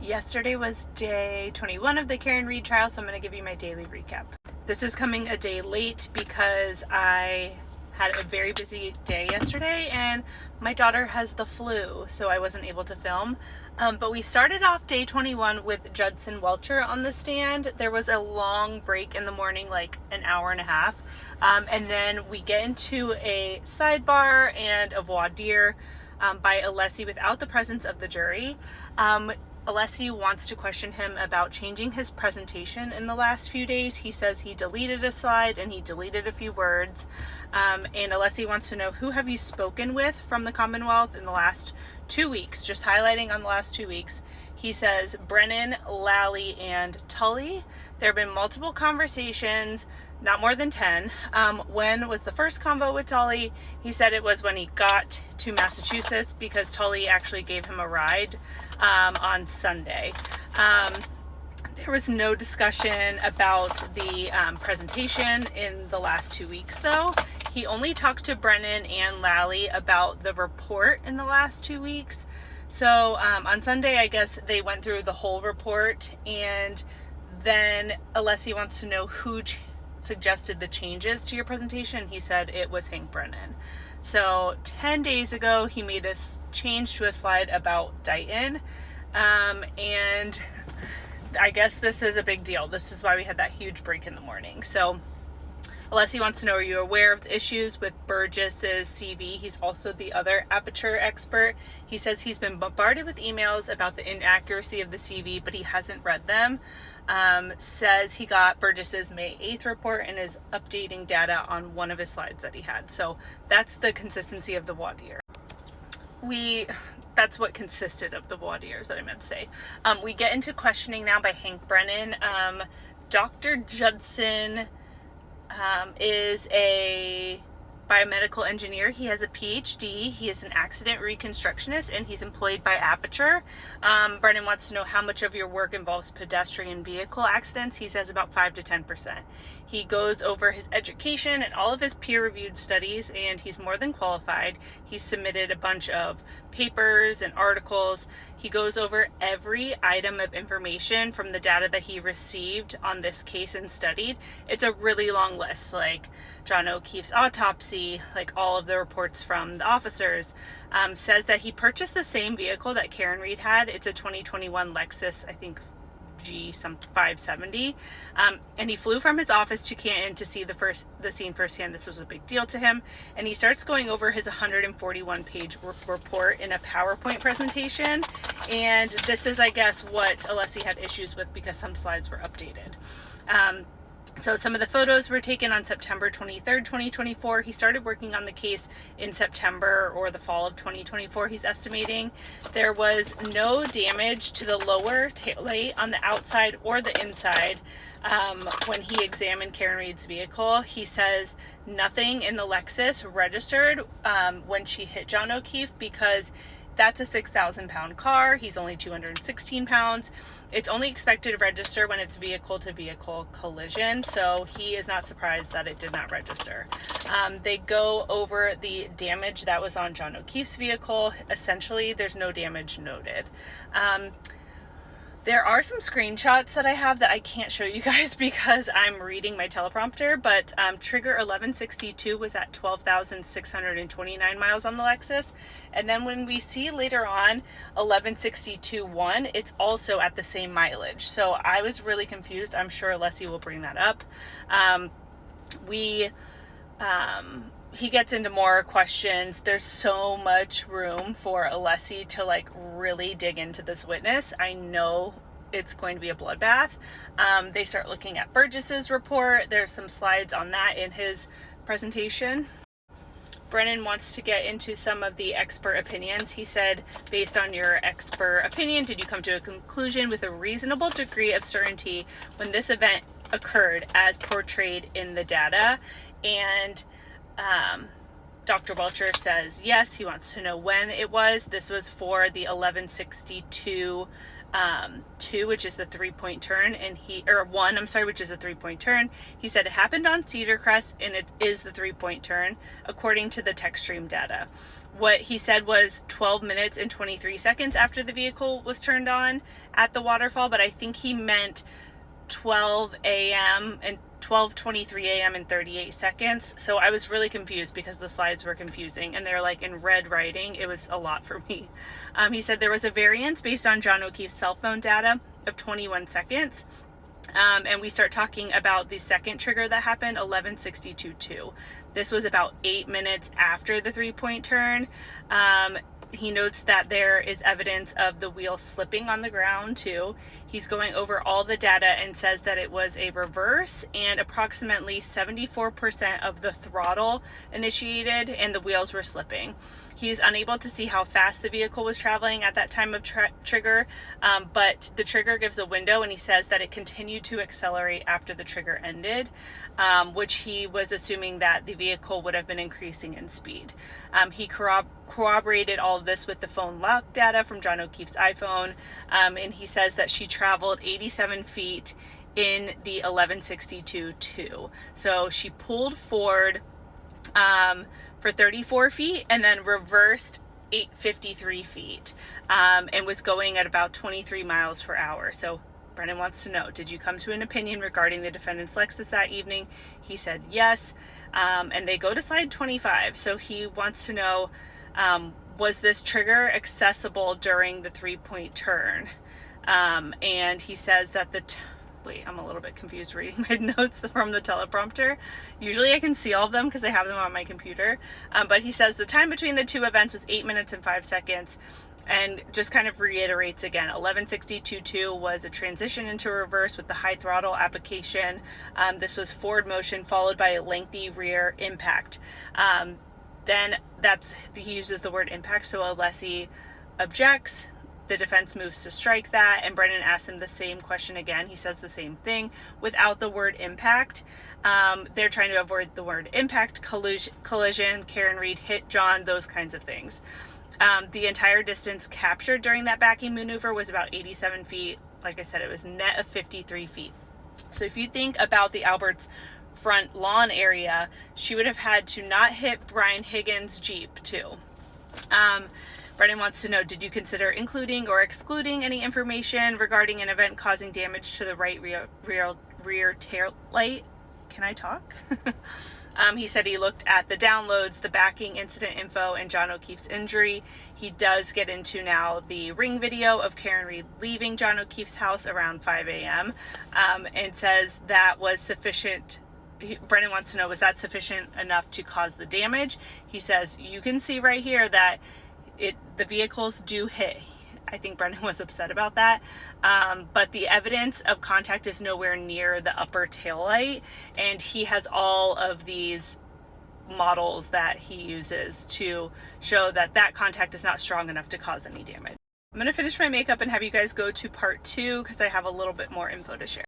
Yesterday was day 21 of the Karen Read trial, so I'm going to give you my daily recap. This is coming a day late because I had a very busy day yesterday and my daughter has the flu, so I wasn't able to film. But we started off day 21 with Judson Welcher on the stand. There was a long break in the morning, like an hour and a half. And then we get into a sidebar and a voir dire by Alessi without the presence of the jury. Alessi wants to question him about changing his presentation in the last few days. He says he deleted a slide and he deleted a few words. And Alessi wants to know, who have you spoken with from the Commonwealth in the last 2 weeks? Just highlighting on the last 2 weeks. He says Brennan, Lally, and Tully. There have been multiple conversations, not more than 10. When was the first convo with Tully? He said it was when he got to Massachusetts because Tully actually gave him a ride on Sunday. There was no discussion about the presentation in the last 2 weeks, though. He only talked to Brennan and Lally about the report in the last 2 weeks. So on Sunday, I guess they went through the whole report, and then Alessi wants to know who suggested the changes to your presentation. He said it was Hank Brennan. So 10 days ago, he made a change to a slide about Dighton, and I guess this is a big deal. This is why we had that huge break in the morning. So Alessi wants to know, are you aware of the issues with Burgess's CV? He's also the other Aperture expert. He says he's been bombarded with emails about the inaccuracy of the CV, but he hasn't read them. Says he got Burgess's May 8th report and is updating data on one of his slides that he had. So that's the consistency of the voir dire. That's what consisted of the voir dires that I meant to say. We get into questioning now by Hank Brennan. Dr. Judson is a biomedical engineer. He has a PhD. He is an accident reconstructionist, and he's employed by Aperture. Brennan wants to know how much of your work involves pedestrian vehicle accidents. He says about 5 to 10%. He goes over his education and all of his peer-reviewed studies, and he's more than qualified. He's submitted a bunch of papers and articles. He goes over every item of information from the data that he received on this case and studied. It's a really long list, like John O'Keefe's autopsy, like all of the reports from the officers. Says that he purchased the same vehicle that Karen Read had. It's a 2021 Lexus, I think G570, and he flew from his office to Canton to see the scene firsthand. This was a big deal to him, and he starts going over his 141-page report in a PowerPoint presentation. And this is, I guess, what Alessi had issues with because some slides were updated. So some of the photos were taken on September 23rd, 2024. He started working on the case in September or the fall of 2024, he's estimating. There was no damage to the lower taillight on the outside or the inside when he examined Karen Read's vehicle. He says nothing in the Lexus registered when she hit John O'Keefe because that's a 6,000-pound car. He's only 216 pounds. It's only expected to register when it's vehicle-to-vehicle collision, so he is not surprised that it did not register. They go over the damage that was on John O'Keefe's vehicle. Essentially, there's no damage noted. There are some screenshots that I have that I can't show you guys because I'm reading my teleprompter, but trigger 1162 was at 12,629 miles on the Lexus. And then when we see later on 1162.1, it's also at the same mileage. So I was really confused. I'm sure Alessi will bring that up. He gets into more questions. There's so much room for Alessi to like really dig into this witness. I know it's going to be a bloodbath. They start looking at Burgess's report. There's some slides on that in his presentation. Brennan wants to get into some of the expert opinions. He said, based on your expert opinion, did you come to a conclusion with a reasonable degree of certainty when this event occurred as portrayed in the data? And Dr. Welcher says yes. He wants to know when it was. This was for the 1162 2, which is the 3-point turn, and or 1, I'm sorry, which is a 3-point turn. He said it happened on Cedar Crest and it is the 3-point turn according to the TechStream data. What he said was 12 minutes and 23 seconds after the vehicle was turned on at the waterfall, but I think he meant 12 a.m. and 12:23 a.m. and 38 seconds. So I was really confused because the slides were confusing and they're like in red writing. It was a lot for me. He said there was a variance based on John O'Keefe's cell phone data of 21 seconds. And we start talking about the second trigger that happened, 11:62:2. This was about 8 minutes after the 3-point turn. He notes that there is evidence of the wheel slipping on the ground too. He's going over all the data and says that it was a reverse and approximately 74% of the throttle initiated and the wheels were slipping. He's unable to see how fast the vehicle was traveling at that time of trigger, but the trigger gives a window and he says that it continued to accelerate after the trigger ended, which he was assuming that the vehicle would have been increasing in speed. He corroborated all of this with the phone lock data from John O'Keefe's iPhone, and he says that she traveled 87 feet in the 11:62:2. So she pulled forward for 34 feet and then reversed 853 feet and was going at about 23 miles per hour. So Brennan wants to know, did you come to an opinion regarding the defendant's Lexus that evening? He said yes. And they go to slide 25. So he wants to know, was this trigger accessible during the 3-point turn? And he says that wait, I'm a little bit confused reading my notes from the teleprompter. Usually I can see all of them because I have them on my computer. But he says the time between the two events was 8 minutes and 5 seconds. And just kind of reiterates again, 11:62:2 was a transition into reverse with the high throttle application. This was forward motion followed by a lengthy rear impact. Then he uses the word impact, so Alessi objects. The defense moves to strike that, and Brennan asks him the same question again. He says the same thing without the word impact. They're trying to avoid the word impact, collision, Karen Read hit John, those kinds of things. The entire distance captured during that backing maneuver was about 87 feet. Like I said, it was net of 53 feet. So if you think about the Alberts front lawn area, she would have had to not hit Brian Higgins' Jeep too. Brennan wants to know, did you consider including or excluding any information regarding an event causing damage to the right rear tail light? Can I talk? He said he looked at the downloads, the backing incident info, and John O'Keefe's injury. He does get into now the ring video of Karen Read leaving John O'Keefe's house around 5 a.m. And says that was sufficient. Brennan wants to know, was that sufficient enough to cause the damage? He says, you can see right here that the vehicles do hit. I think Brennan was upset about that. But the evidence of contact is nowhere near the upper taillight. And he has all of these models that he uses to show that contact is not strong enough to cause any damage. I'm going to finish my makeup and have you guys go to part 2 because I have a little bit more info to share.